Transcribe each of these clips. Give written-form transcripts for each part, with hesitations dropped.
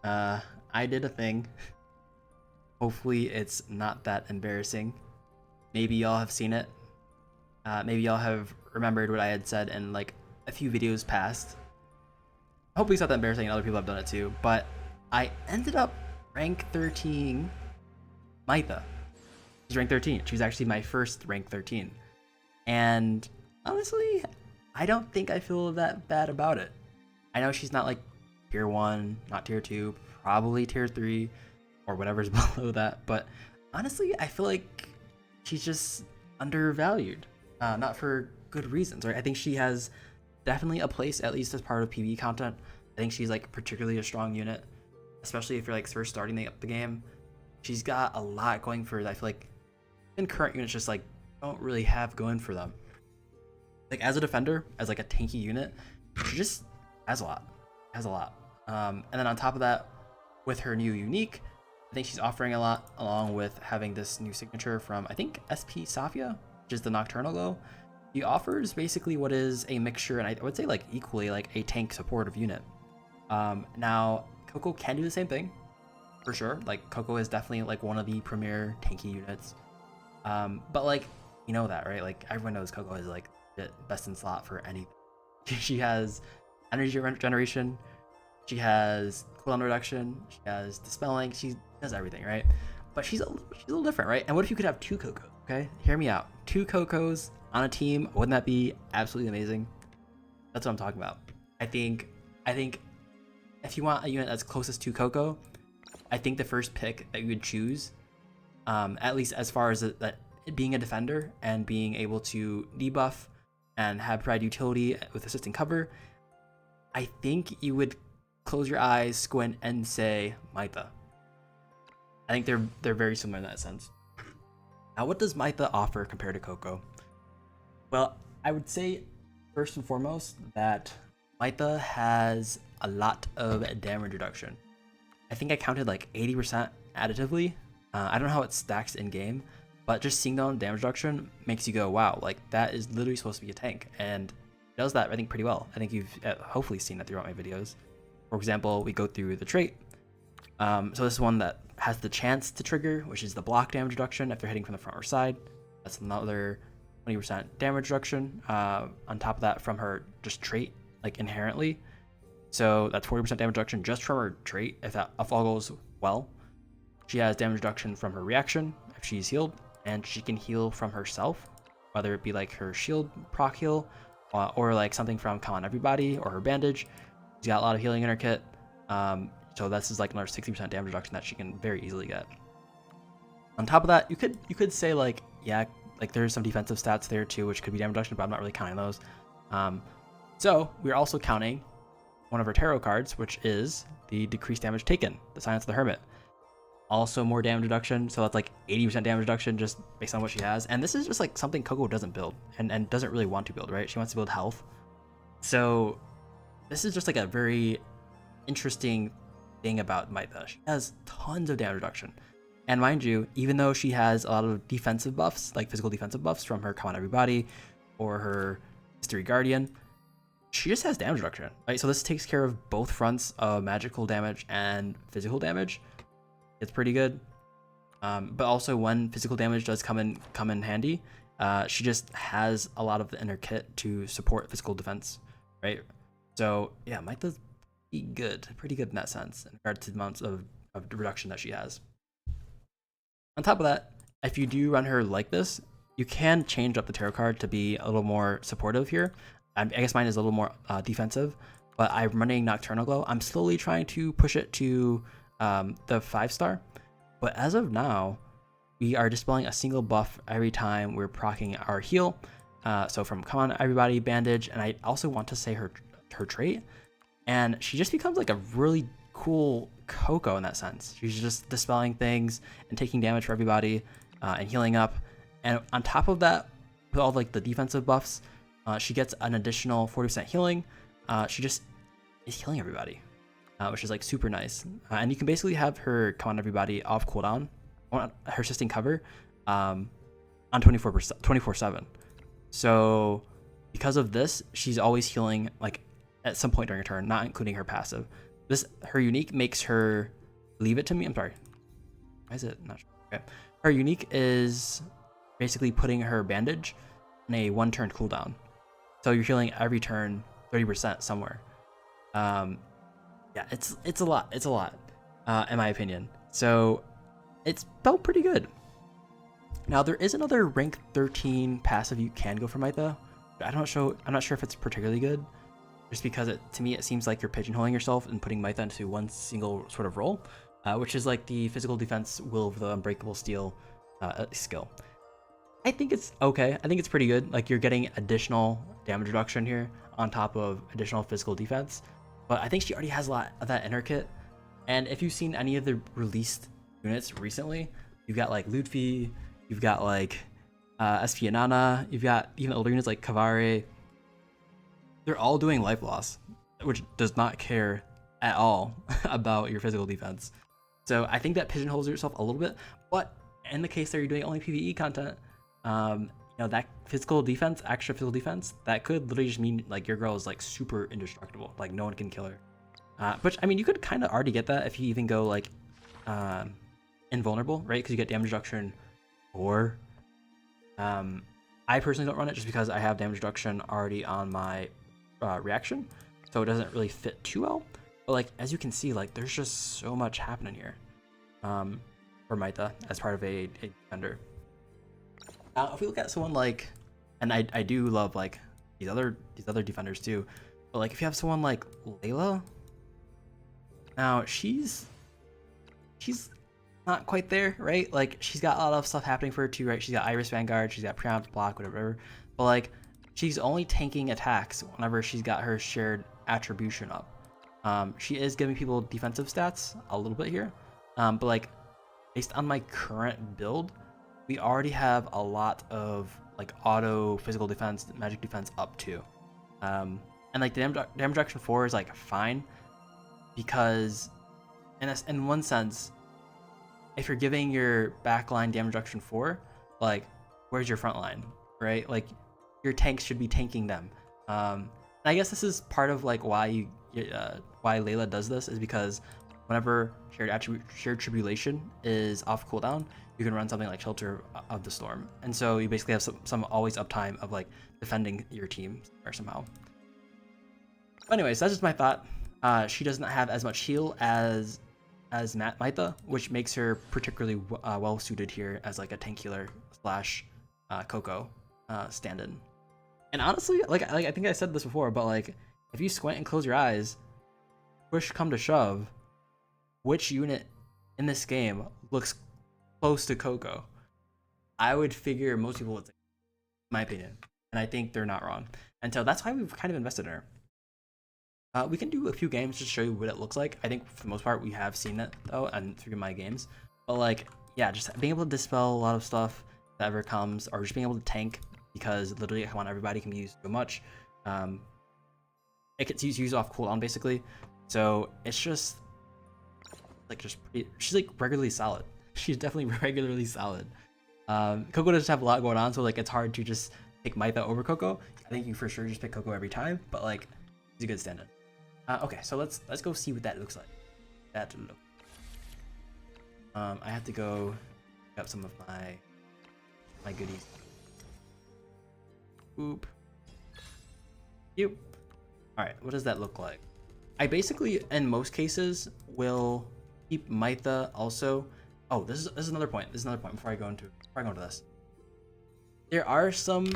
I did a thing. Hopefully it's not that embarrassing. Maybe y'all have seen it. Maybe y'all have remembered what I had said in like a few videos past. Hopefully it's not that embarrassing and other people have done it too, but I ended up rank 13 Maitha. She's rank 13. She was actually my first rank 13. And honestly, I don't think I feel that bad about it. I know she's not like tier 1, not tier 2, probably tier 3 or whatever's below that, but honestly, I feel like she's just undervalued. Not for good reasons, right? I think she has definitely a place, at least as part of PvE content. I think she's like particularly a strong unit, especially if you're like first starting the game. She's got a lot going for her. I feel like in current units just like don't really have going for them. Like as a defender, as like a tanky unit, she just has a lot. And then on top of that, with her new unique, I think she's offering a lot, along with having this new signature from I think SP Safia, which is the Nocturnal Glow. He offers basically what is a mixture, and I would say like equally like a tank supportive unit. Now Coco can do the same thing, for sure. Like Coco is definitely like one of the premier tanky units. But like you know that, right? Like everyone knows Coco is like the best in slot for anything. She has energy regeneration, she has cooldown reduction, she has dispelling, she does everything, right? But she's a little different, right? And what if you could have two Cocos? Okay, hear me out. Two Cocos on a team, wouldn't that be absolutely amazing? That's what I'm talking about. I think if you want a unit that's closest to Coco, I think the first pick that you would choose, at least as far as that being a defender and being able to debuff and have provide utility with assisting cover, I think you would close your eyes, squint, and say Maitha. I think they're very similar in that sense. Now, what does Maitha offer compared to Coco? Well, I would say first and foremost that Maitha has a lot of damage reduction. I think I counted like 80% additively. I don't know how it stacks in game, but just seeing that on damage reduction makes you go, wow, like that is literally supposed to be a tank, and does that I think pretty well. I think you've hopefully seen that throughout my videos. For example, we go through the trait. So this is one that has the chance to trigger, which is the block damage reduction if they're hitting from the front or side. That's another 20% damage reduction on top of that from her just trait, like inherently. So that's 40% damage reduction just from her trait if all goes well. She has damage reduction from her reaction if she's healed, and she can heal from herself, whether it be like her shield proc heal or like something from Come On Everybody or her bandage. She's got a lot of healing in her kit. So this is like another 60% damage reduction that she can very easily get. On top of that, you could say like, yeah, like there's some defensive stats there too, which could be damage reduction, but I'm not really counting those. So we're also counting one of her tarot cards, which is the decreased damage taken, the Silence of the Hermit. Also more damage reduction, so that's like 80% damage reduction just based on what she has. And this is just like something Coco doesn't build and doesn't really want to build, right? She wants to build health. So this is just like a very interesting thing about Maitha. She has tons of damage reduction. And mind you, even though she has a lot of defensive buffs, like physical defensive buffs from her Come On Everybody or her Mystery Guardian, she just has damage reduction, right? So this takes care of both fronts of magical damage and physical damage. It's pretty good. But also when physical damage does come in handy, she just has a lot of the inner kit to support physical defense, right? So yeah, Maitha's pretty good in that sense in regard to the amounts of reduction that she has. On top of that, if you do run her like this, you can change up the tarot card to be a little more supportive here. I guess mine is a little more defensive, but I'm running Nocturnal Glow. I'm slowly trying to push it to the 5-star, but as of now, we are displaying a single buff every time we're proccing our heal. So from Come On Everybody, Bandage, and I also want to say her trait, and she just becomes like a really cool Coco in that sense. She's just dispelling things and taking damage for everybody and healing up. And on top of that, with all like the defensive buffs, she gets an additional 40% healing. She just is healing everybody, which is like super nice. And you can basically have her Come On Everybody off cooldown, her assisting cover, on 24/7. So because of this, she's always healing like at some point during her turn, not including her passive. Her unique makes her leave it to me. I'm sorry. Why is it not sure? Okay. Her unique is basically putting her bandage on a 1-turn cooldown. So you're healing every turn 30% somewhere. Yeah, it's a lot. It's a lot, in my opinion. So it's felt pretty good. Now there is another rank 13 passive you can go for Maitha. I'm not sure if it's particularly good, just because to me it seems like you're pigeonholing yourself and putting Maitha into one single sort of role, which is like the physical defense will of the unbreakable steel skill. I think it's okay. I think it's pretty good. Like you're getting additional damage reduction here on top of additional physical defense. But I think she already has a lot of that in her kit. And if you've seen any of the released units recently, you've got like Ludfi, you've got like Espianana, you've got even older units like Convallaria. They're all doing life loss, which does not care at all about your physical defense. So I think that pigeonholes yourself a little bit. But in the case that you're doing only PvE content, that physical defense, extra physical defense, that could literally just mean like your girl is like super indestructible, like no one can kill her. Which I mean, you could kind of already get that if you even go like invulnerable, right? Because you get damage reduction, or I personally don't run it just because I have damage reduction already on my reaction, so it doesn't really fit too well. But like as you can see, like there's just so much happening here for Maitha as part of a defender. If we look at someone like, and I do love like these other defenders too, but like if you have someone like Layla, now she's not quite there, right? Like she's got a lot of stuff happening for her too, right? She's got Iris Vanguard, she's got preempt block, whatever. But like she's only tanking attacks whenever she's got her shared attribution up. She is giving people defensive stats a little bit here, but like based on my current build, we already have a lot of like auto physical defense, magic defense up too. And like the damage reduction 4 is like fine because in one sense, if you're giving your backline damage reduction 4, like where's your front line, right? Like your tanks should be tanking them. And I guess this is part of like why Layla does this, is because whenever shared tribulation is off cooldown, you can run something like Shelter of the Storm, and so you basically have some always uptime of like defending your team or somehow. Anyways, that's just my thought. She doesn't have as much heal as Maitha, which makes her particularly well suited here as like a tank healer slash Coco stand-in. And honestly, like I think I said this before, but like if you squint and close your eyes, push come to shove, which unit in this game looks close to Coco? I would figure most people would say, in my opinion, and I think they're not wrong. And so that's why we've kind of invested in her. We can do a few games just to show you what it looks like. I think for the most part we have seen it though, and through my games. But like, yeah, just being able to dispel a lot of stuff that ever comes, or just being able to tank, because literally come on, everybody can use so much. It gets used off cooldown basically, so it's just like she's like regularly solid. She's definitely regularly solid. Coco doesn't have a lot going on, so like it's hard to just pick Maitha over Coco. I think you for sure just pick Coco every time, but like he's a good stand-in. Okay, so let's go see what that looks like. I have to go pick up some of my goodies. Oop. You. All right, what does that look like? I basically, in most cases, will keep Maitha also. Oh, this is another point. This is another point before I go into this. There are some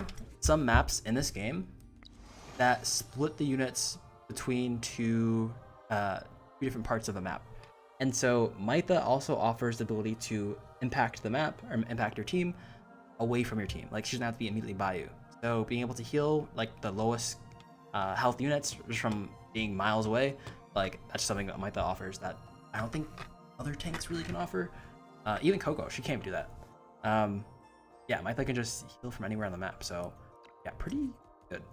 maps in this game that split the units between two different parts of the map, and so Maitha also offers the ability to impact the map or impact your team away from your team. Like she doesn't have to be immediately by you. So being able to heal like the lowest health units just from being miles away, like that's something that Maitha offers that I don't think other tanks really can offer. Even Coco, she can't do that. Yeah, Maitha can just heal from anywhere on the map. So yeah, pretty good.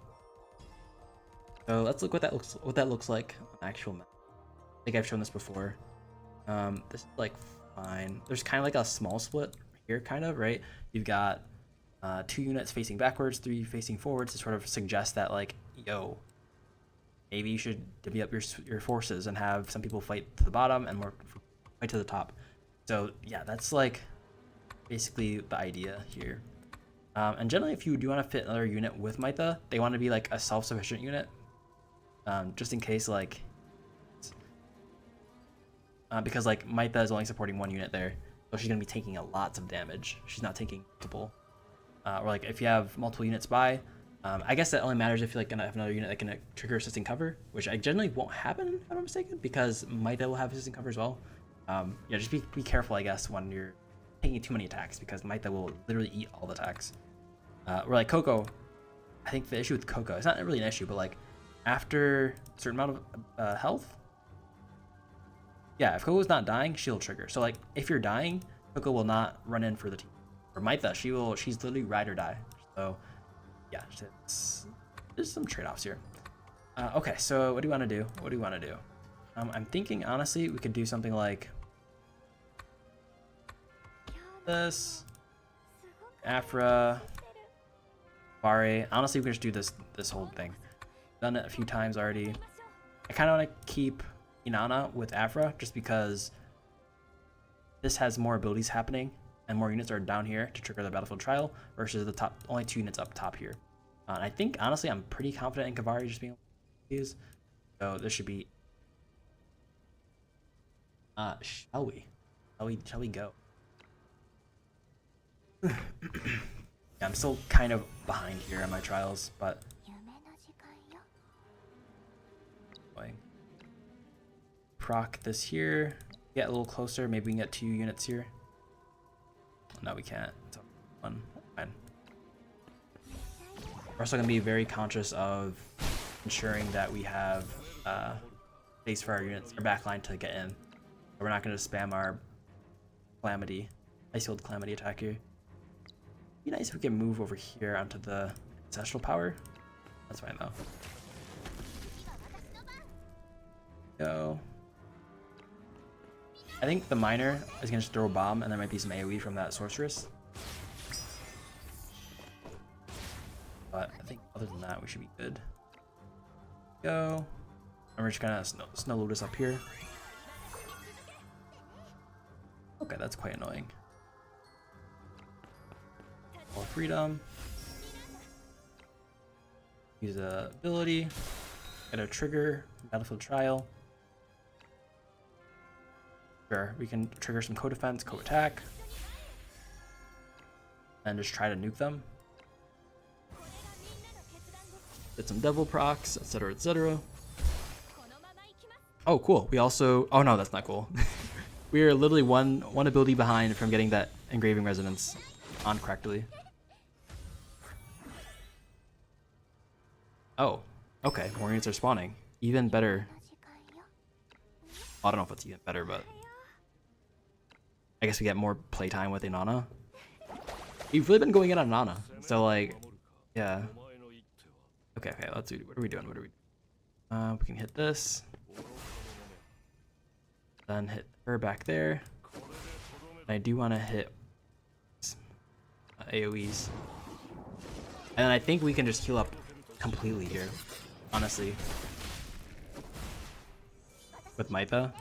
So let's look what that looks like on the actual map. I think I've shown this before. This is like fine. There's kind of like a small split here, kind of, right? You've got 2 units facing backwards, 3 facing forwards to sort of suggest that like, yo, maybe you should divvy up your forces and have some people fight to the bottom and more fight to the top. So yeah, that's like basically the idea here. And generally, if you do want to fit another unit with Maitha, they want to be like a self-sufficient unit, just in case like, because like Maitha is only supporting one unit there, so she's gonna be taking lots of damage. She's not taking multiple. Or like if you have multiple units by, I guess that only matters if you're like gonna have another unit that can trigger assisting cover, which I generally won't happen if I'm not mistaken, because Maitha will have assisting cover as well. Yeah, just be careful, I guess, when you're taking too many attacks, because Maitha will literally eat all the attacks. Or like Coco, I think the issue with Coco, it's not really an issue, but like after a certain amount of health, yeah, if Coco's not dying, she'll trigger. So like if you're dying, Coco will not run in for the team. For Maitha, she's literally ride or die. So yeah, there's some trade-offs here. Okay, so what do you want to do? What do you want to do? I'm thinking honestly we could do something like this. Afra, Bari. Honestly, we can just do this whole thing. Done it a few times already. I kind of want to keep Inanna with Afra just because this has more abilities happening and more units are down here to trigger the battlefield trial versus the top only 2 units up top here. And I think honestly I'm pretty confident in Convallaria just being able to use. So this should be. Shall we? Shall we go? Yeah, I'm still kind of behind here on my trials, but proc this here, get a little closer, maybe we can get 2 units here. No, we can't. It's one. Fine. We're also going to be very conscious of ensuring that we have space for our units, our backline to get in. We're not going to spam our Calamity, Ice-Healed Calamity attack here. Be nice if we can move over here onto the Ancestral Power. That's fine though. Go. I think the Miner is going to just throw a bomb and there might be some AoE from that Sorceress. But I think other than that we should be good. Go. And we're just going to snow Lotus up here. Okay, that's quite annoying. More freedom. Use a ability. Get a trigger. Battlefield trial. Sure, we can trigger some co-defense, co-attack. And just try to nuke them. Get some devil procs, etc, etc. Oh, cool. We also... Oh no, that's not cool. We are literally one ability behind from getting that Engraving Resonance on correctly. Oh, okay. More units are spawning. Even better. I don't know if it's even better, but I guess we get more playtime with Inanna. We've really been going in on Inanna, so like, yeah. Okay, let's do. What are we doing? We can hit this. Then hit her back there. And I do want to hit AoEs. And then I think we can just heal up completely here, honestly. With Maitha.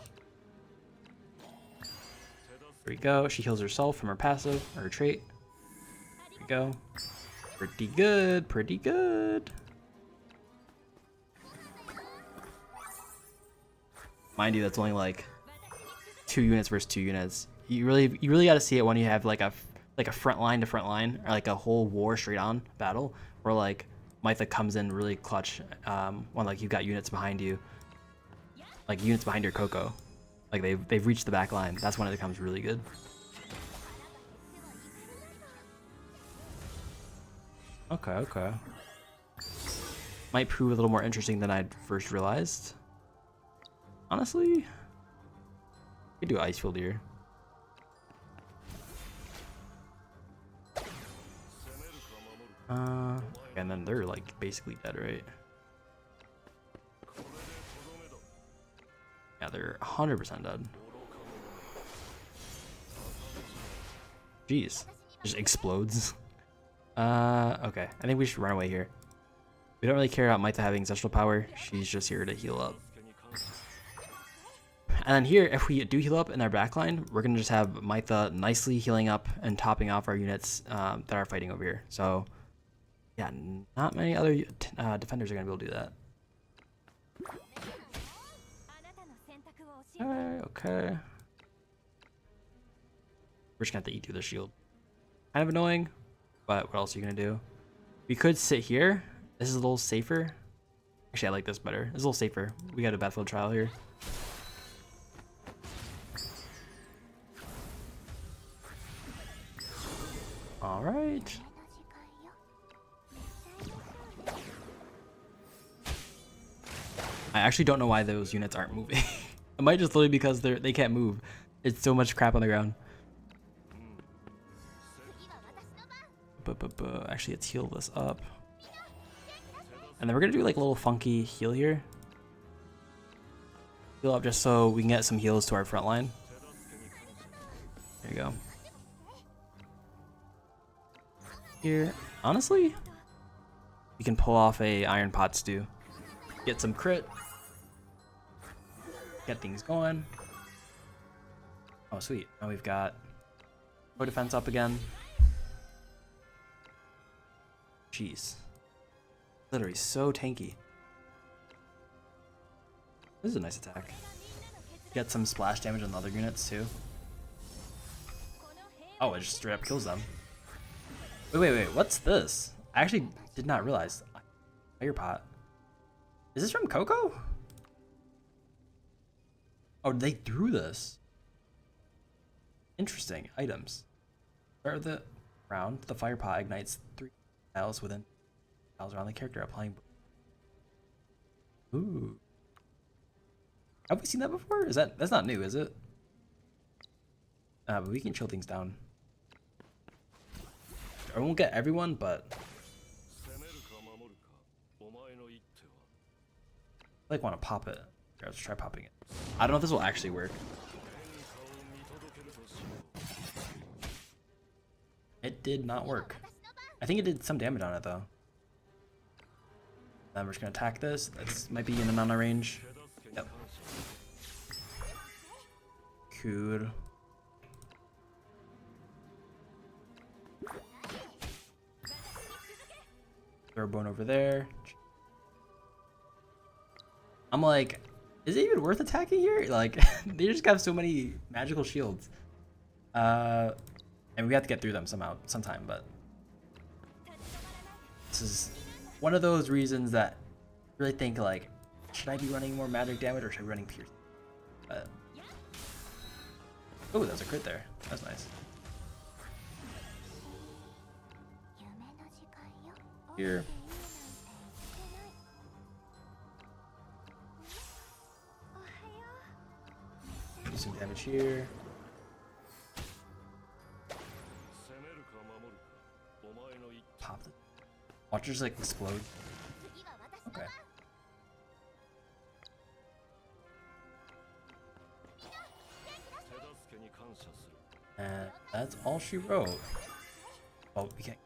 There we go. She heals herself from her passive, or her trait. There we go. Pretty good, pretty good. Mind you, that's only like 2 units versus 2 units. You really got to see it when you have like a front line to front line, or like a whole war straight on battle, where like Maitha comes in really clutch when like you've got units behind you, like units behind your Coco, like they've reached the back line. That's when it becomes really good. Okay. Might prove a little more interesting than I'd first realized. Honestly, we could do Ice Field here. And then they're like basically dead, right? Yeah, they're 100% dead. Jeez, just explodes. Okay, I think we should run away here. We don't really care about Maitha having ancestral power. She's just here to heal up. And then here, if we do heal up in our backline, we're going to just have Maitha nicely healing up and topping off our units that are fighting over here. So, yeah, not many other defenders are going to be able to do that. Okay. We're just going to have to eat through the shield. Kind of annoying, but what else are you going to do? We could sit here. This is a little safer. Actually, I like this better. It's a little safer. We got a battlefield trial here. All right. I actually don't know why those units aren't moving. It might just literally because they can't move. It's so much crap on the ground. But actually, let's heal this up. And then we're gonna do like a little funky heal here. Heal up just so we can get some heals to our front line. There you go. Here, honestly, we can pull off a Iron Pot Stew. Get some crit. Get things going. Oh, sweet. Now we've got no defense up again. Jeez. Literally so tanky. This is a nice attack. Get some splash damage on the other units too. Oh, it just straight up kills them. Wait, what's this? I actually did not realize. Fire pot. Is this from Coco? Oh, they threw this. Interesting. Items. Start of the round, the fire pot ignites 3 tiles within tiles around the character, applying. Ooh. Have we seen that before? That's not new, is it? But we can chill things down. I won't get everyone, but I like want to pop it. Here, let's try popping it. I don't know if this will actually work. It did not work. I think it did some damage on it though. Then we're just gonna attack this. This might be in the mana range. Yep. Cool. Throw a bone over there. I'm like, is it even worth attacking here? Like, they just got so many magical shields. And we have to get through them sometime, but this is one of those reasons that I really think, like, should I be running more magic damage or should I be running pierce? Oh, that was a crit there. That's nice. Here. Do some damage here. Pop it. Watch it just like explode. Okay. And that's all she wrote. Oh, we can't.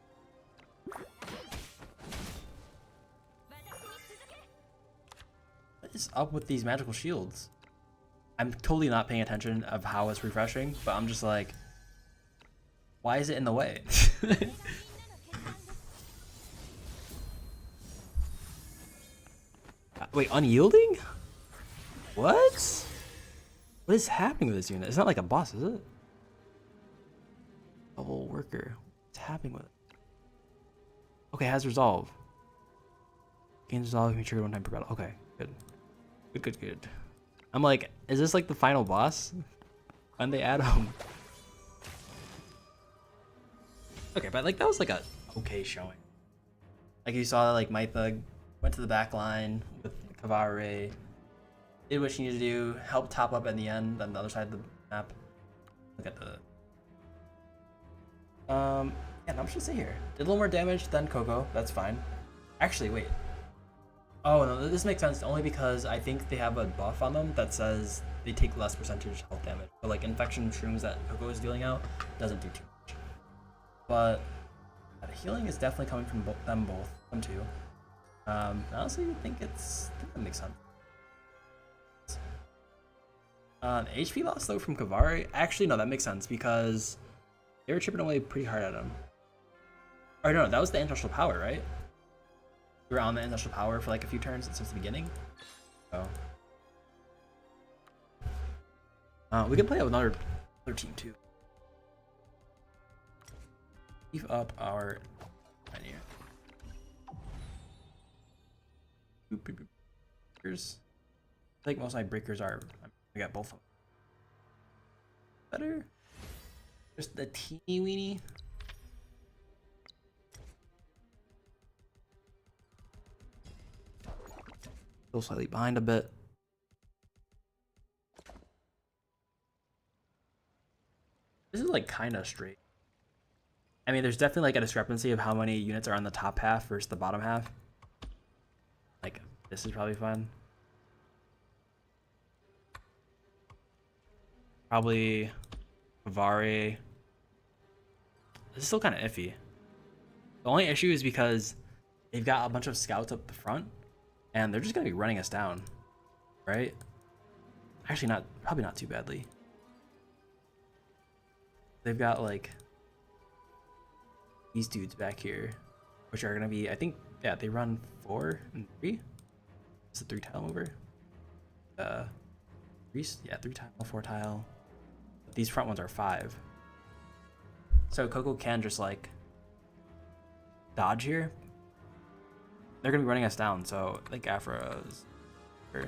What is up with these magical shields? I'm totally not paying attention of how it's refreshing, but I'm just like, why is it in the way? Wait, unyielding? What? What is happening with this unit? It's not like a boss, is it? Double worker. What's happening with it? Okay, has resolve. Gains resolve can be triggered 1 time per battle. Okay, good. Good. I'm like, is this like the final boss? When they add Okay, but like that was like a okay showing. Like you saw, like Maitha went to the back line with Convallaria, did what she needed to do, helped top up at the end on the other side of the map. Look at the yeah, I'm just gonna say here. Did a little more damage than Coco, that's fine. Actually, wait. Oh no, this makes sense only because I think they have a buff on them that says they take less percentage health damage. But like infection shrooms that Coco is dealing out doesn't do too much. But the healing is definitely coming from them two. Honestly, I think that makes sense. HP loss though from Convallaria. Actually, no, that makes sense because they were chipping away pretty hard at him. Or no, that was the ancestral power, right? We were on the ancestral power for like a few turns since the beginning. So we can play it with another team too. Beef up our pioneer. Breakers. I think most of my breakers are. I got both of them. Better. Just the teeny weeny. Still slightly behind a bit. This is like kind of straight. I mean, there's definitely like a discrepancy of how many units are on the top half versus the bottom half. Like, this is probably fun. Probably Convallaria. This is still kind of iffy. The only issue is because they've got a bunch of scouts up the front, and they're just gonna be running us down, right? Actually, probably not too badly. They've got like these dudes back here, which are gonna be, I think, yeah, they run 4 and 3. It's a 3 tile mover. 3 tile, 4 tile. These front ones are 5. So Coco can just like dodge here. They're gonna be running us down, so like Afro's. We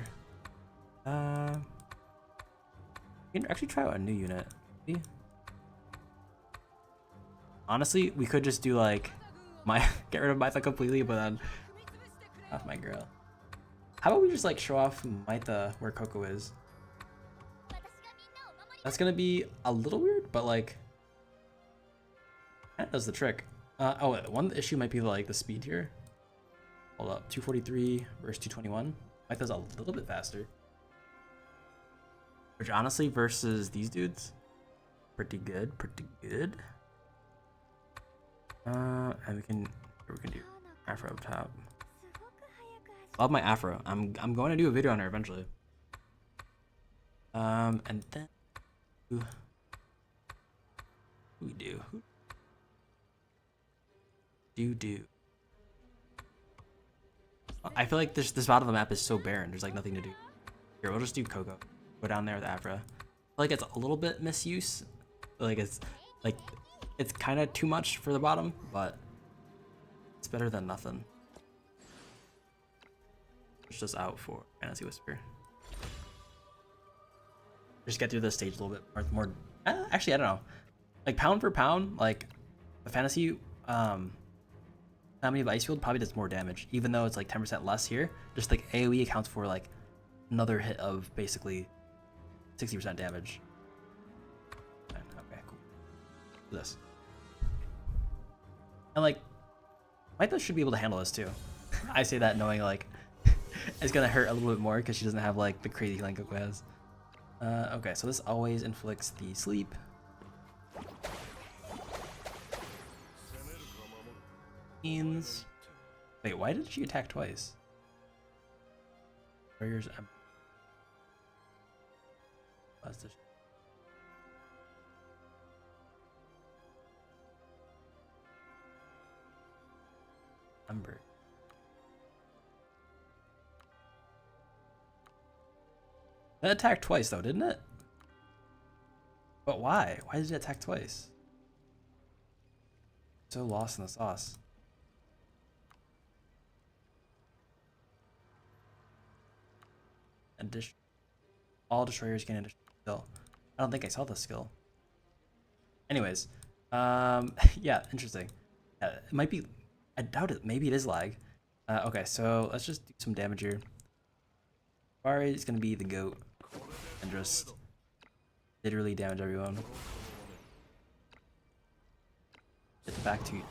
can actually try out a new unit. Maybe? Honestly, we could just do like get rid of Maitha completely, but then off my girl. How about we just like show off Maitha where Coco is? That's gonna be a little weird, but like that does the trick. Oh, one issue might be like the speed here. Hold up, 243 versus 221. Maitha's a little bit faster. Which honestly, versus these dudes, pretty good, pretty good. And we can do Afro up top. Love my Afro. I'm going to do a video on her eventually. And then who we do? I feel like this part of the map is so barren. There's like nothing to do. Here, we'll just do Coco. Go down there with Afro. I feel like it's a little bit misuse. Like it's kind of too much for the bottom, but it's better than nothing. It's just out for Fantasy Whisper. Just get through this stage a little bit more. Actually, I don't know. Like pound for pound, like the Fantasy Family of Ice Field probably does more damage, even though it's like 10% less here. Just like AoE accounts for like another hit of basically 60% damage. Okay, cool. This. And like, Maitha should be able to handle this too. I say that knowing like it's gonna hurt a little bit more because she doesn't have like the crazy healing Coco has. Okay, so this always inflicts the sleep. Wait, why did she attack twice? Warriors. Ember. That attacked twice though, didn't it? But why? Why did it attack twice? So lost in the sauce. Addition. All destroyers gain additional skill. I don't think I saw this skill. Anyways, yeah, interesting. It might be. I doubt it. Maybe it is lag. Okay, so let's just do some damage here. Convallaria is gonna be the goat and just literally damage everyone. Get back to a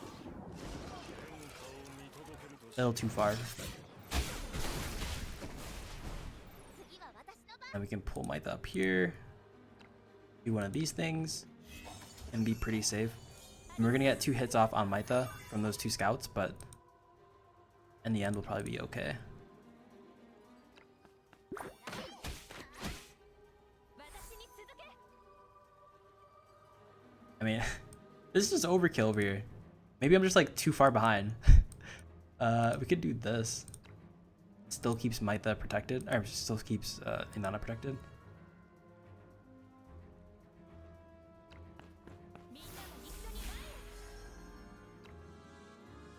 little too far. And we can pull Maitha up here, do one of these things, and be pretty safe. And we're gonna get 2 hits off on Maitha from those 2 scouts, but in the end we'll probably be okay. I mean, this is just overkill over here. Maybe I'm just like too far behind. We could do this. Still keeps Maitha protected, or still keeps Inanna protected.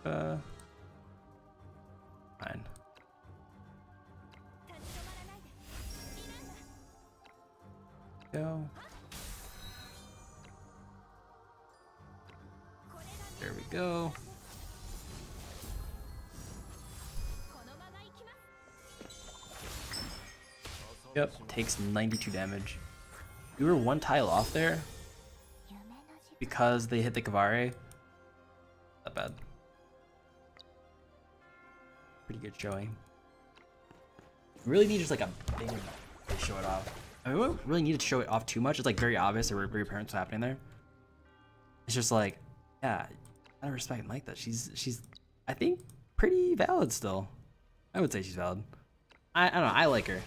Fine. Go. There we go. Yep, takes 92 damage. We were one tile off there because they hit the Convallaria. Not bad. Pretty good showing. We really need just like a big to show it off. I mean, we don't really need to show it off too much. It's like very obvious or very apparent what's happening there. It's just like, yeah, I respect Maitha. She's I think pretty valid still. I would say she's valid. I don't know, I like her.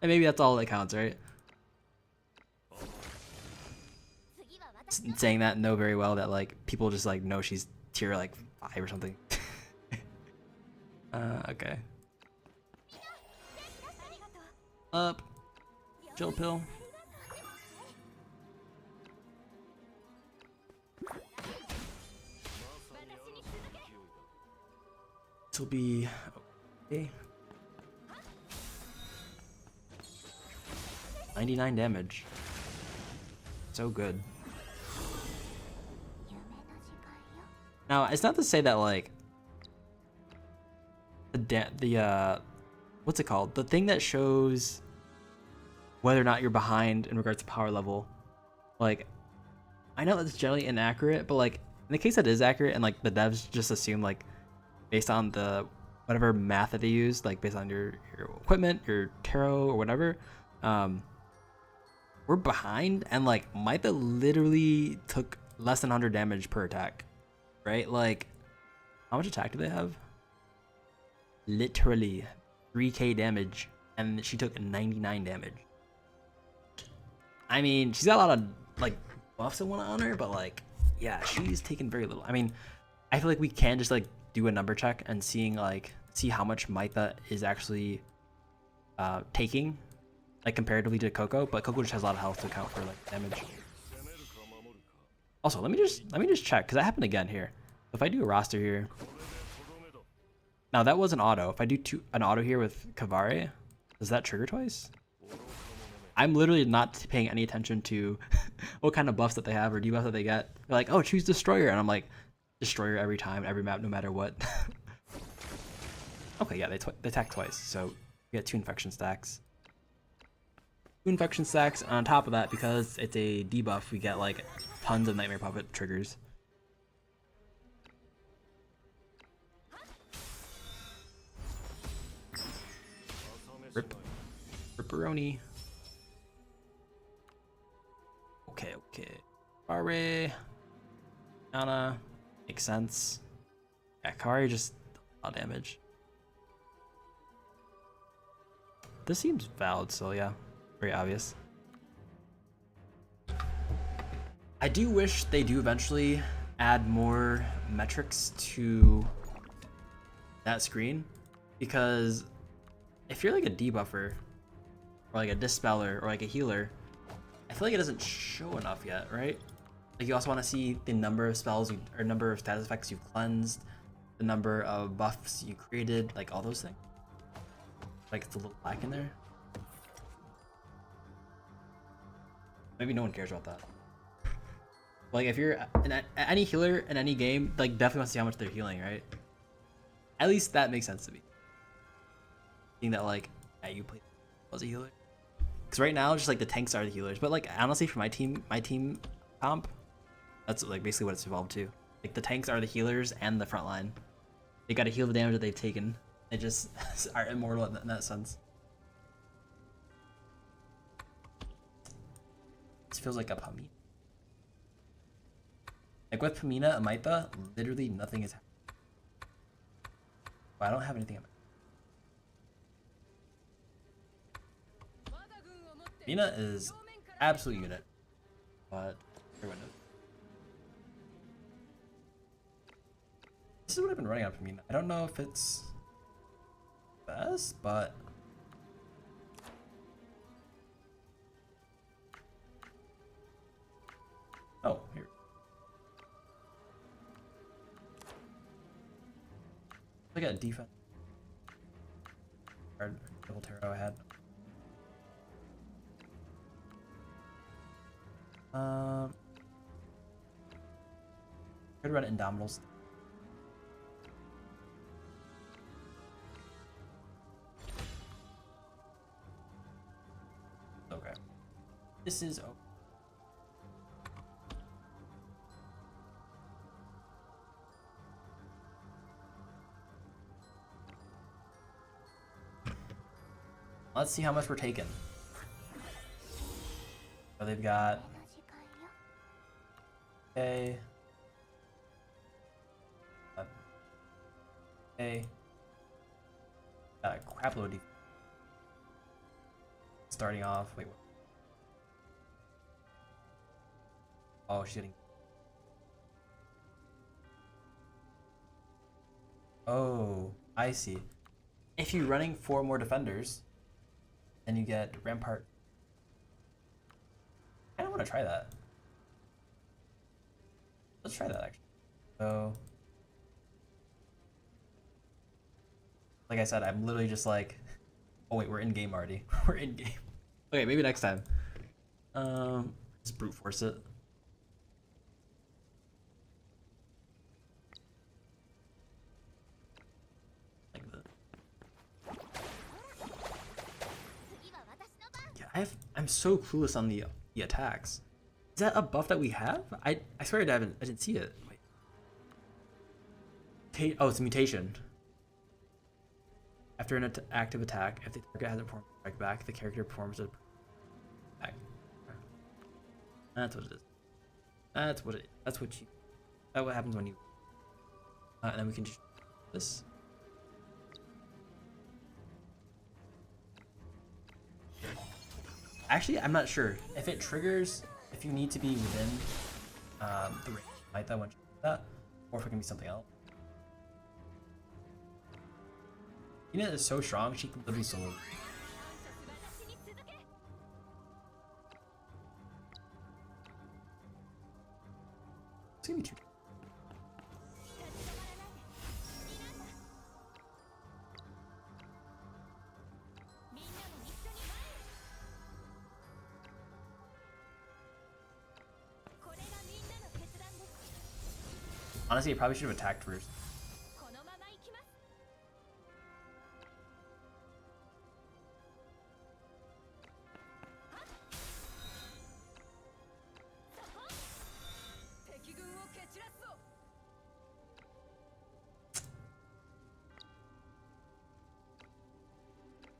And maybe that's all that counts, right? Saying that know very well that like people just like know she's tier like 5 or something. Okay. Up. Chill pill. This will be okay. 99 damage. So good. Now, it's not to say that like the what's it called? The thing that shows whether or not you're behind in regards to power level. Like, I know it's generally inaccurate, but like in the case that is accurate and like the devs just assume like based on the whatever math that they use, like based on your equipment, your tarot or whatever, we're behind, and like Maitha literally took less than 100 damage per attack, right? Like, how much attack do they have? Literally 3k damage, and she took 99 damage. I mean, she's got a lot of like buffs and whatnot on her, but like, yeah, she's taken very little. I mean, I feel like we can just like do a number check and see how much Maitha is actually taking, like comparatively to Coco, but Coco just has a lot of health to account for like damage. Also, let me just check, because that happened again here. If I do a roster here, now that was an auto. If I do an auto here with Convallaria, does that trigger twice? I'm literally not paying any attention to what kind of buffs that they have or debuffs that they get. They're like, oh, choose Destroyer, and I'm like, Destroyer every time, every map, no matter what. Okay, yeah, they attack twice, so we get 2 infection stacks. 2 infection stacks, and on top of that, because it's a debuff, we get like tons of Nightmare Puppet triggers. Rip. Ripperoni. Okay. Convallaria. Anna. Makes sense. Yeah, Convallaria just a lot of damage. This seems valid, so yeah. Very obvious. I do wish they do eventually add more metrics to that screen, because if you're like a debuffer or like a dispeller or like a healer, I feel like it doesn't show enough yet, right? Like, you also want to see the number of spells or number of status effects you've cleansed, the number of buffs you created, like all those things. Like, it's a little black in there. Maybe no one cares about that. Like, if you're any healer in any game, like, definitely want to see how much they're healing, right? At least that makes sense to me. Seeing that, like, yeah, you play as a healer. Because right now, just like the tanks are the healers. But like, honestly, for my team comp, that's like basically what it's evolved to. Like, the tanks are the healers and the front line. They got to heal the damage that they've taken. They just are immortal in that sense. This feels like a Pamina. Like, with Pamina and Maitha, literally nothing is happening. I don't have anything. Mina is absolute unit, but this is what I've been running on for Mina. I don't know if it's best, but oh, here. Look at defense. Double tarot I had. Could run Indomitables. Okay. This is okay. Let's see how much we're taking. So they've got okay. Okay. Got a crap load of defense. Starting off, wait, what? Oh, she's getting. Oh, I see. If you're running 4 more defenders, then you get Rampart. I don't want to try that. Let's try that actually. So, like I said, I'm literally just like, oh wait, we're in game already. We're in game. Okay, maybe next time. Just brute force it. Like that. Yeah, I'm so clueless on the attacks. Is that a buff that we have? I swear I didn't see it. Wait. Oh, it's a mutation. After an active attack, if the target hasn't performed a strike back, the character performs a attack. That's what it is. That's what it. That's what you. That's what happens when you. And then we can just this. Actually, I'm not sure if it triggers if you need to be within the range of Maitha when you do that, or if it can be something else. Ina is so strong, she can literally solo. It's gonna be too. Honestly, I probably should have attacked first.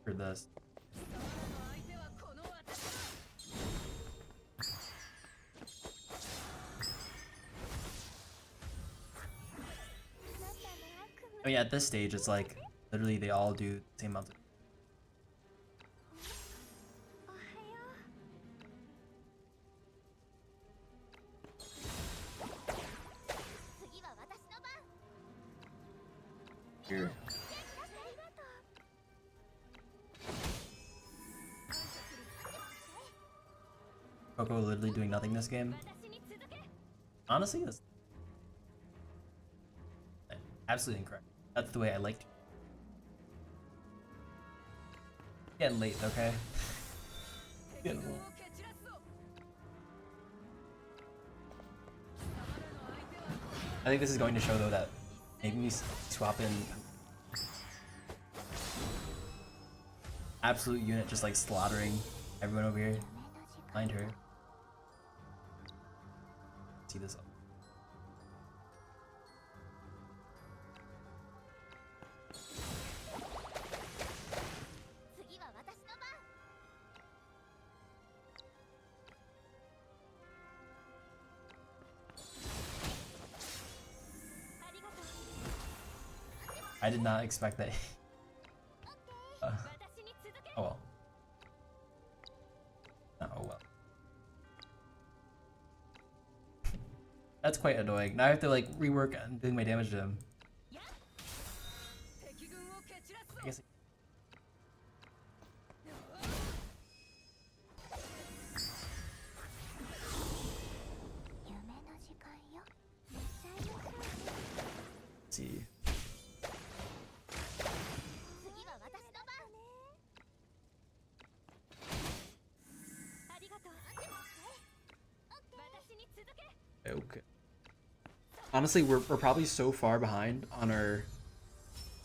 For this. I mean, at this stage, it's like literally they all do the same amount of. Here. Coco literally doing nothing this game. Honestly, that's absolutely incorrect. That's the way I like to. Getting late, okay? Getting late. I think this is going to show though that maybe we swap in absolute unit just like slaughtering everyone over here. Find her. See this up. I did not expect that. Oh well. Oh well. That's quite annoying. Now I have to like rework on doing my damage to him. I guess. Let's see. Okay. Honestly, we're probably so far behind on our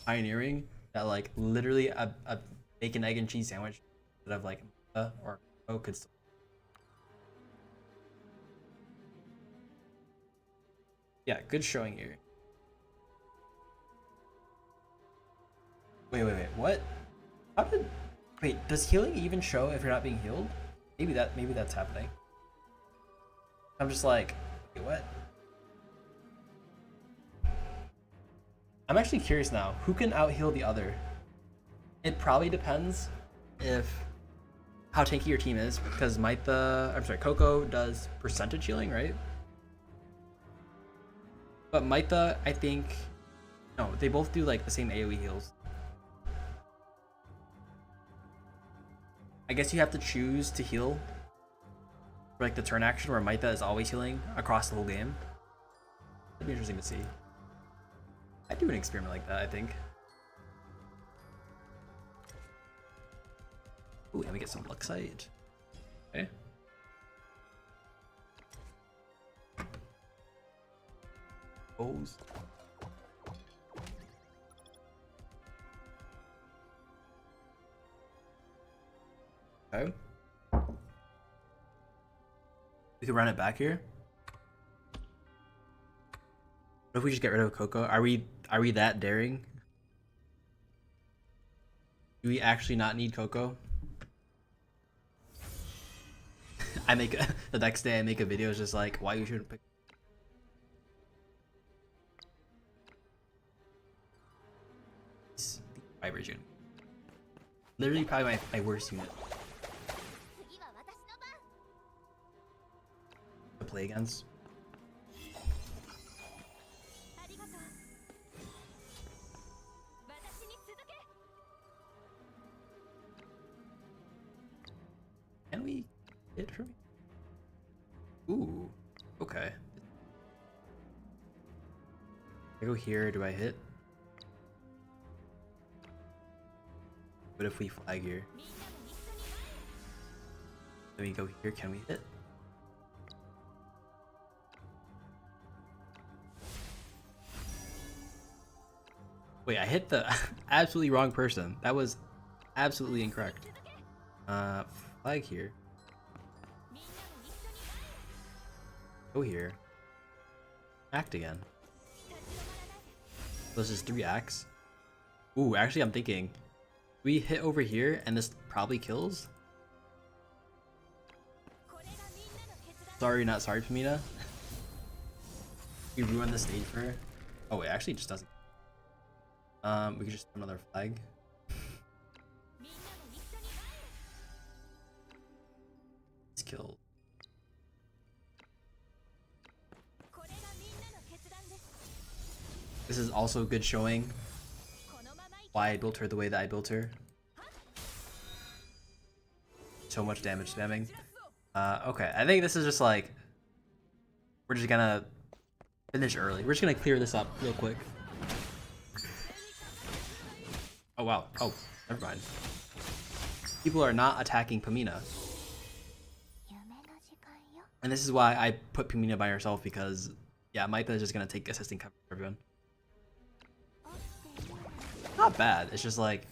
pioneering that like literally a bacon, egg, and cheese sandwich instead of like or could still. Yeah, good showing here. Wait, what? How did? Wait, does healing even show if you're not being healed? Maybe that's happening. I'm just like, wait, what? I'm actually curious now. Who can out heal the other? It probably depends if how tanky your team is, because Coco does percentage healing, right? But Maitha, I think, no, they both do like the same AoE heals. I guess you have to choose to heal for like the turn action where Maitha is always healing across the whole game. That'd be interesting to see. I'd do an experiment like that, I think. Ooh, and we get some Luxite. Okay. O's. Okay. We can run it back here. What if we just get rid of Coco? Are we that daring? Do we actually not need Coco? I make the next day I make a video just like why you shouldn't pick. Fibers unit. Literally probably my worst unit to play against. Can we hit from? Ooh, okay. I go here, do I hit? What if we flag here? Then we go here, can we hit? Wait, I hit the absolutely wrong person. That was absolutely incorrect. Flag here. Go here. Act again. This is 3 acts. Ooh, actually I'm thinking. We hit over here and this probably kills? Sorry, not sorry, Pamina. We ruined the stage for her. Oh wait, actually it just doesn't. We could just do another flag. It's killed. This is also good showing why I built her the way that I built her. So much damage spamming. Okay, I think this is just like we're just gonna finish early. We're just gonna clear this up real quick. Oh wow. Oh, never mind. People are not attacking Pamina. And this is why I put Pamina by herself, because yeah, Maitha is just gonna take assisting cover for everyone. Not bad. It's just like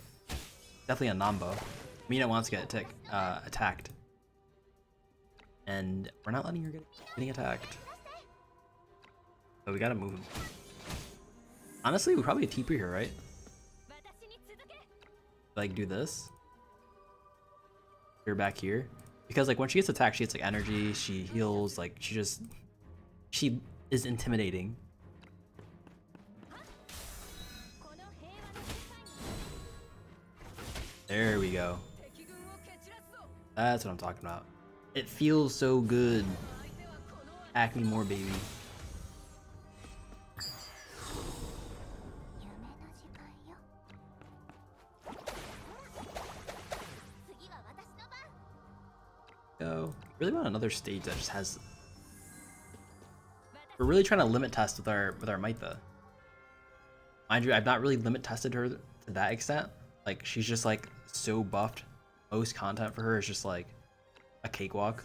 definitely a Nambo. Mina wants to get attacked, and we're not letting her getting attacked. So we gotta move him. Honestly, we probably TP her, right? Like do this. You're back here, because like when she gets attacked, she gets like energy. She heals. Like she is intimidating. There we go. That's what I'm talking about. It feels so good. Act me more, baby. Go. Really want another stage that just has. We're really trying to limit test with our Maitha. Mind you, I've not really limit tested her to that extent. Like she's just like so buffed. Most content for her is just like a cakewalk.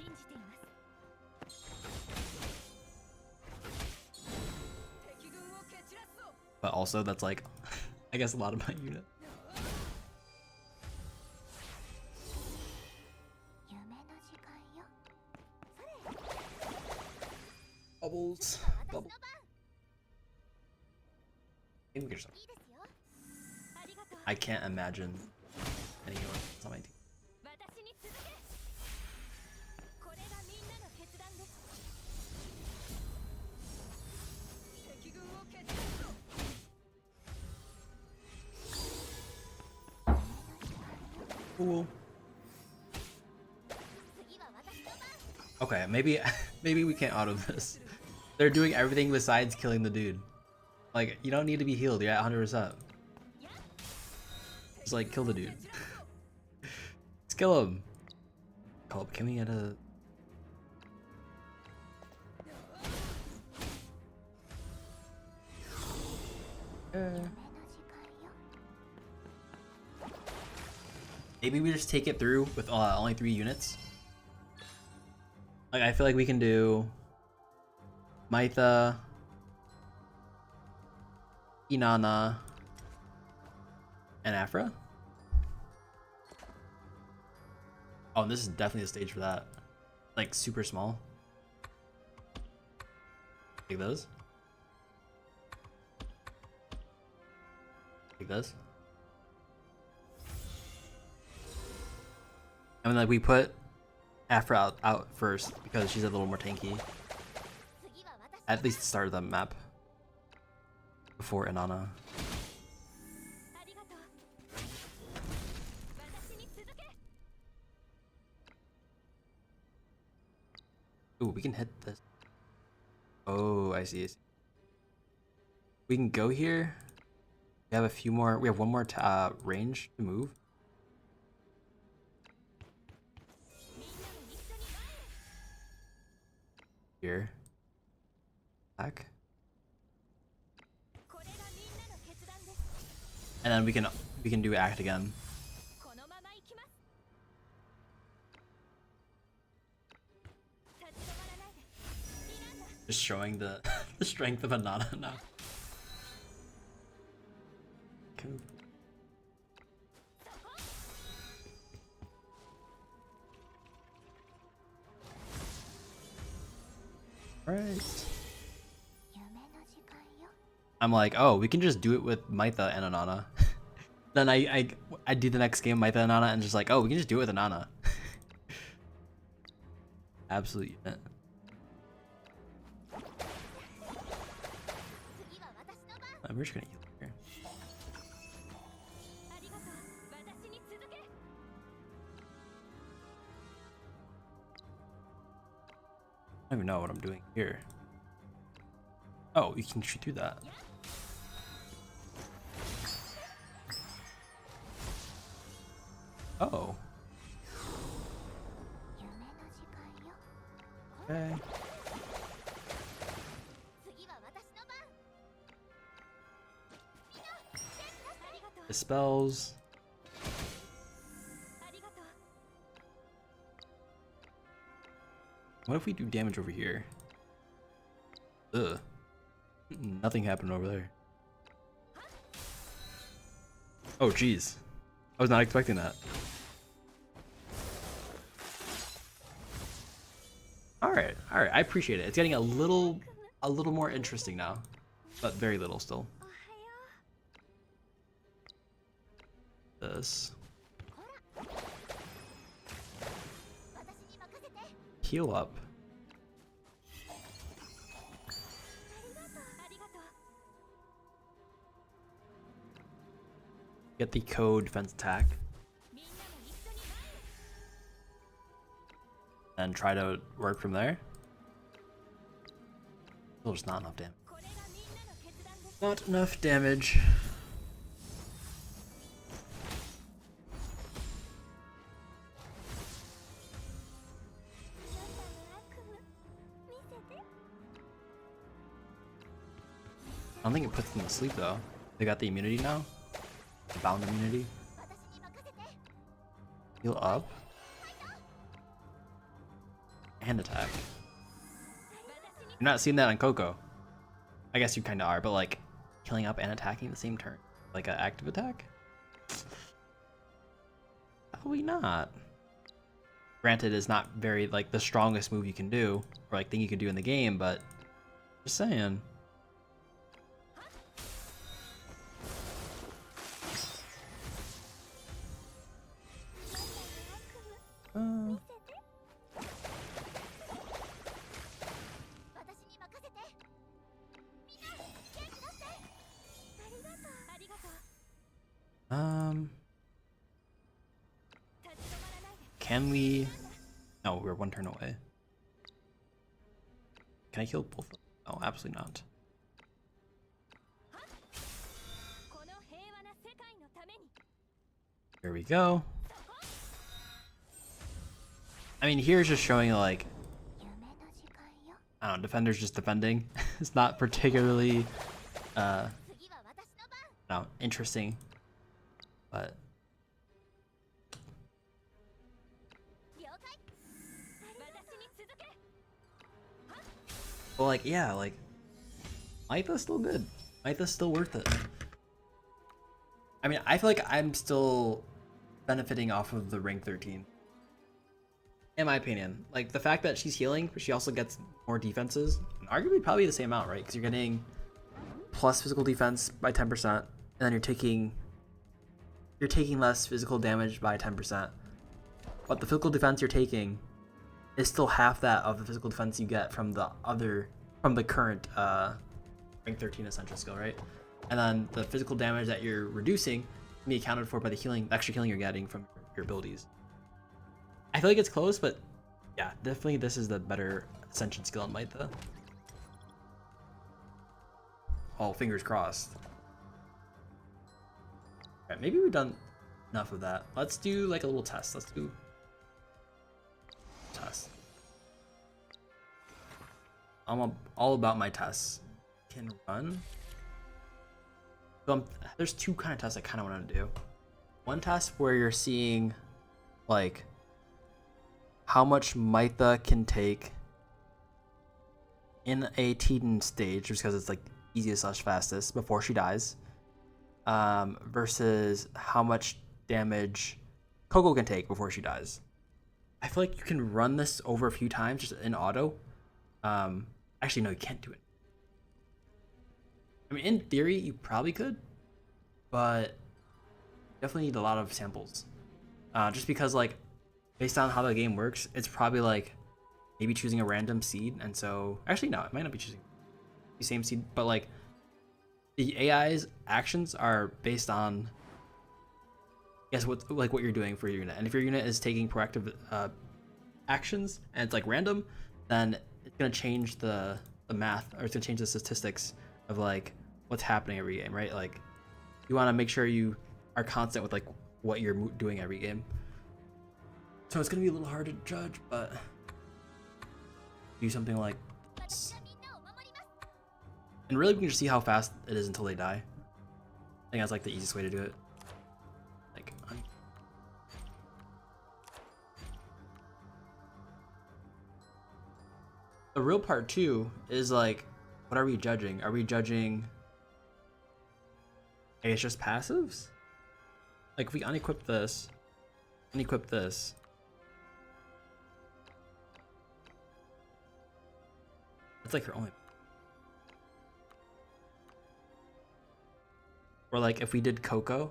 But also that's like I guess a lot of my unit. Bubbles. Bubbles. Maybe we can just... I can't imagine anyone else on my team. Cool. Okay, maybe we can't auto this. They're doing everything besides killing the dude. Like, you don't need to be healed, you're at 100%. Just like, kill the dude. Let's kill him. Oh, can we get a... Maybe we just take it through with only 3 units. Like, I feel like we can do Maitha, Inanna, and Afra. Oh, and this is definitely the stage for that. Like, super small. Take those. Take this. And then like, we put Afra out first because she's a little more tanky. At least the start of the map. Before Inanna. Ooh, we can hit this. Oh, I see. We can go here. We have a few more. We have one more range to move. Here. Back. And then we can do act again. Just showing the the strength of Inanna now. Right. I'm like, oh, we can just do it with Maitha and Inanna. Then I do the next game Maitha and Inanna and just like, oh, we can just do it with Inanna. Absolutely. We're just gonna heal here. I don't even know what I'm doing here. Oh, you can shoot through that. Oh. Okay. Dispels. What if we do damage over here? Ugh. Nothing happened over there. Oh, jeez. I was not expecting that. Alright, alright. I appreciate it. It's getting a little more interesting now. But very little still. This. Heal up. Get the code defense attack. and try to work from there. Still just not enough damage. Not enough damage. I don't think it puts them to sleep though. They got the immunity now. The bound immunity. Heal up. And attack. You're not seeing that on Coco. I guess you kind of are, but like healing up and attacking the same turn. Like an active attack? Probably not. Granted, it's not very like the strongest move you can do, or like thing you can do in the game, but just saying. Can we? No, we're one turn away. Can I kill both? Oh, absolutely not. Here we go. I mean, here's just showing like, I don't know, defenders just defending. It's not particularly, no, interesting, but. Well, like, yeah, like, Maitha's still good. Maitha's still worth it. I mean, I feel like I'm still benefiting off of the rank 13. In my opinion. Like, the fact that she's healing, but she also gets more defenses. And arguably probably the same amount, right? Because you're getting plus physical defense by 10%, and then you're taking less physical damage by 10%. But the physical defense you're taking is still half that of the physical defense you get from the current rank 13 essential skill, right? And then the physical damage that you're reducing can be accounted for by the extra healing you're getting from your abilities. I feel like it's close, but yeah, definitely this is the better ascension skill on Maitha. Oh, fingers crossed. Alright, maybe we've done enough of that. Let's do like a little test. Let's do test. I'm all about my tests. Can run. So there's two kind of tests I kind of want to do. One test where you're seeing like how much Maitha can take in a Teton stage, just because it's like easiest / fastest before she dies, versus how much damage Coco can take before she dies. I feel like you can run this over a few times just in auto. Actually, no, you can't do it. I mean, in theory, you probably could, but definitely need a lot of samples. Just because, like, based on how the game works, it's probably like maybe choosing a random seed, and so actually no, it might not be choosing the same seed, but like the AI's actions are based on, guess what you're doing for your unit, and if your unit is taking proactive actions and it's like random, then it's gonna change the math, or it's gonna change the statistics of like what's happening every game, right? Like you want to make sure you are constant with like what you're doing every game. So it's gonna be a little hard to judge, but do something like this. And really, we can just see how fast it is until they die. I think that's like the easiest way to do it. Like, the real part too is like, what are we judging? Are we judging? Hey, it's just passives. Like if we unequip this, unequip this. It's like her only. Or like if we did Coco,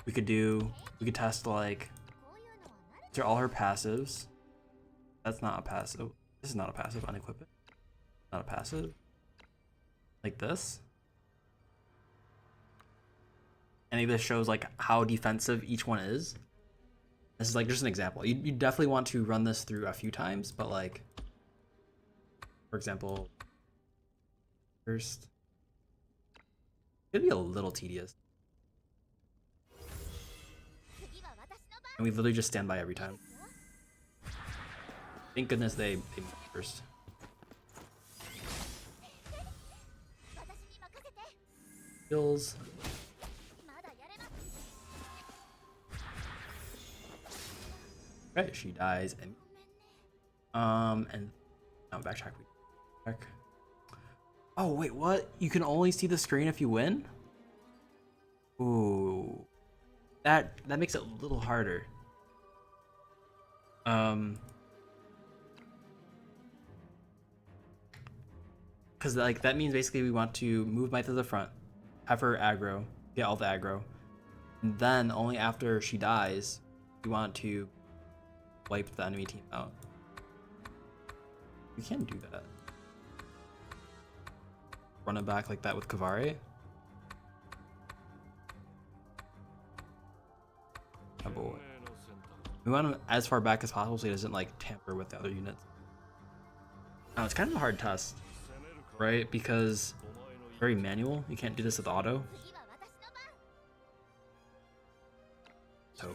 we could test like, these are all her passives. That's not a passive. This is not a passive, unequip it. Not a passive. Like this. And maybe this shows like how defensive each one is. This is like just an example. You definitely want to run this through a few times, but like, for example, first, it'd be a little tedious. And we literally just stand by every time. Thank goodness they moved first. Kills. Right, she dies and no, backtrack. Back. Oh wait, what? You can only see the screen if you win? Ooh. That makes it a little harder. Because like that means basically we want to move Maitha to the front, have her aggro, get all the aggro, and then only after she dies, we want to wipe the enemy team out. We can do that. Run it back like that with Convallaria. Oh boy. We want him as far back as possible so he doesn't like tamper with the other units. Now it's kind of a hard test, right? Because it's very manual. You can't do this with auto. So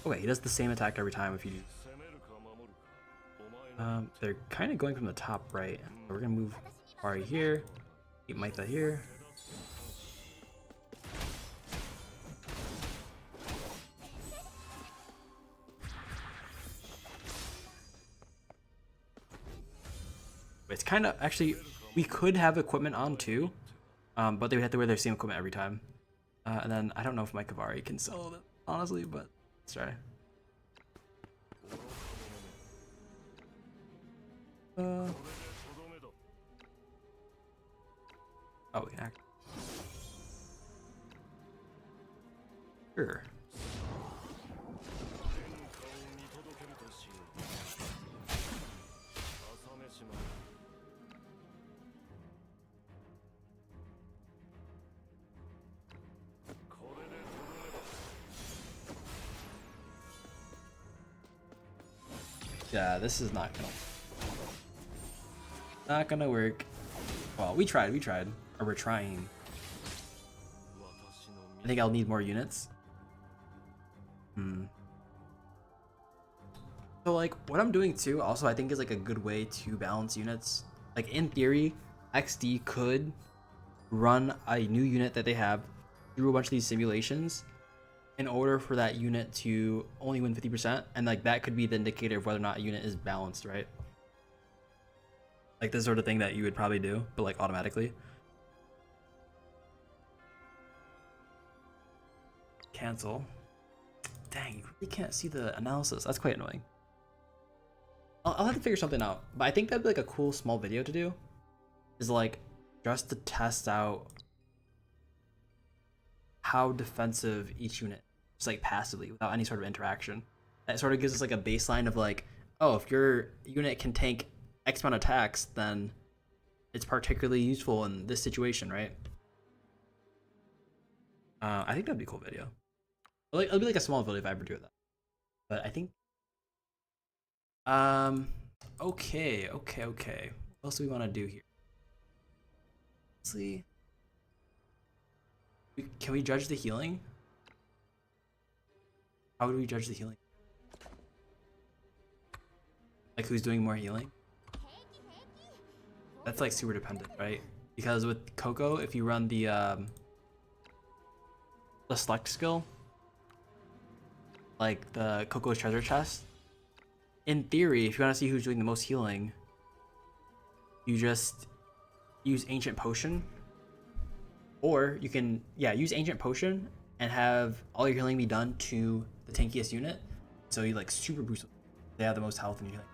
okay, he does the same attack every time if you do. They're kind of going from the top right. So we're gonna move Ari here, keep Maitha here. It's kind of actually we could have equipment on too, but they would have to wear their same equipment every time. And then I don't know if my Convallaria can sell them honestly, but let's try. Oh, we can act. Sure. Yeah, this is not gonna work. Well, we tried, or we're trying. I think I'll need more units. So like what I'm doing too, also I think is like a good way to balance units. Like in theory, XD could run a new unit that they have through a bunch of these simulations in order for that unit to only win 50%, and like that could be the indicator of whether or not a unit is balanced, right? Like this sort of thing that you would probably do, but like automatically. Cancel. Dang, you really can't see the analysis. That's quite annoying. I'll have to figure something out, but I think that'd be like a cool small video to do. Is like just to test out how defensive each unit is, like passively without any sort of interaction. That sort of gives us like a baseline of like, oh, if your unit can tank X amount of attacks, then it's particularly useful in this situation, right? I think that'd be a cool video. Like, it'll be like a small video if I ever do that. But I think okay. What else do we want to do here? Let's see. Can we judge the healing? How would we judge the healing? Like who's doing more healing? That's like super dependent, right? Because with Coco, if you run the select skill, like the Coco's treasure chest, in theory, if you want to see who's doing the most healing, you just use Ancient Potion. Or you can, yeah, use Ancient Potion and have all your healing be done to the tankiest unit. So you like super boost them. They have the most health and you like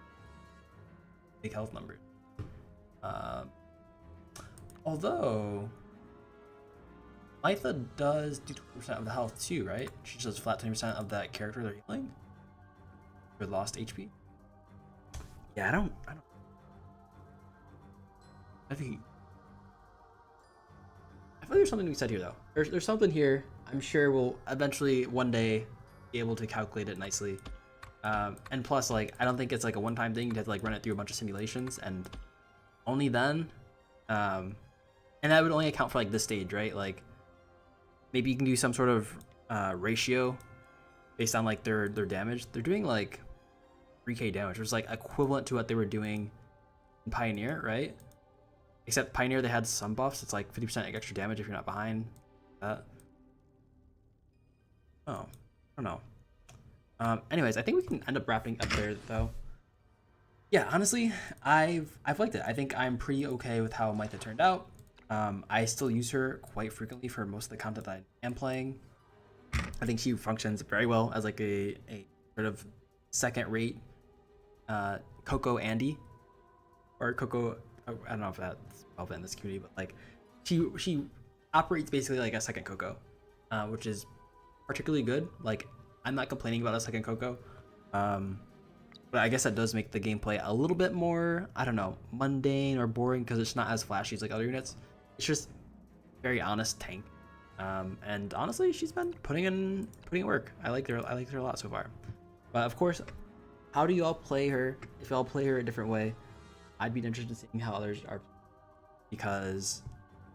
big health numbers. Although Maitha does do 20% of the health too, right? She just does flat 20% of that character they're healing for lost HP. Yeah, I don't. I I feel like there's something to be said here though. There's something here. I'm sure we'll eventually one day be able to calculate it nicely. And plus, like, I don't think it's like a one-time thing. You have to like run it through a bunch of simulations, and only then, and that would only account for like this stage, right? Like, maybe you can do some sort of ratio based on like their damage. They're doing like 3k damage, which is like equivalent to what they were doing in Pioneer, right? Except Pioneer, they had some buffs. It's like 50% extra damage if you're not behind that. Oh, I don't know. Anyways, I think we can end up wrapping up there though. Yeah, honestly, I've liked it. I think I'm pretty okay with how Maitha turned out. I still use her quite frequently for most of the content that I am playing. I think she functions very well as like a sort of second rate Coco Andy or Coco. I don't know if that's relevant in this community, but like she operates basically like a second Coco, which is particularly good. Like, I'm not complaining about a second Coco, but I guess that does make the gameplay a little bit more, I don't know, mundane or boring because it's not as flashy as like other units. It's just very honest tank, and honestly, she's been putting in work. I like her a lot so far. But of course, how do you all play her? If y'all play her a different way, I'd be interested in seeing how others are, because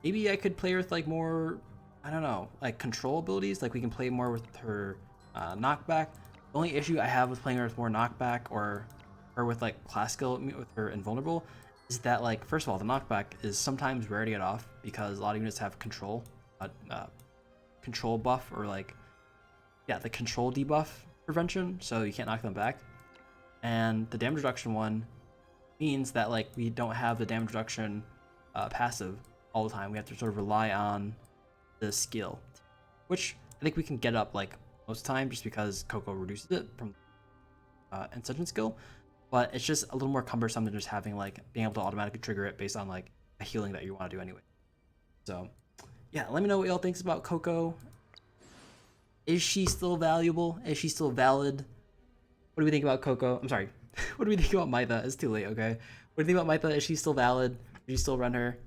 maybe I could play her with like more, I don't know, like control abilities. Like we can play more with her knockback. The only issue I have with playing her with more knockback or with like class skill with her invulnerable is that, like, first of all, the knockback is sometimes rare to get off because a lot of units have control buff, or like, yeah, the control debuff prevention, so you can't knock them back. And the damage reduction one means that like we don't have the damage reduction passive all the time. We have to sort of rely on the skill, which I think we can get up like most of the time just because Coco reduces it from Incision skill, but it's just a little more cumbersome than just having like being able to automatically trigger it based on like a healing that you want to do anyway. So yeah, let me know what y'all thinks about Coco. Is she still valuable? Is she still valid? What do we think about Coco? I'm sorry. What do we think about Maitha? It's too late, okay? What do you think about Maitha? Is she still valid? Do you still run her?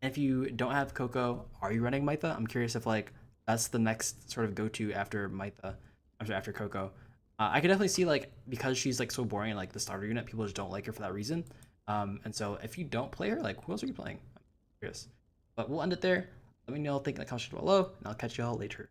If you don't have Coco, are you running Maitha? I'm curious if like that's the next sort of go-to after Maitha, after Coco. I could definitely see, like, because she's like so boring and like the starter unit, people just don't like her for that reason. And so if you don't play her, like, who else are you playing? I'm curious. But we'll end it there. Let me know what you think in the comments below, and I'll catch y'all later.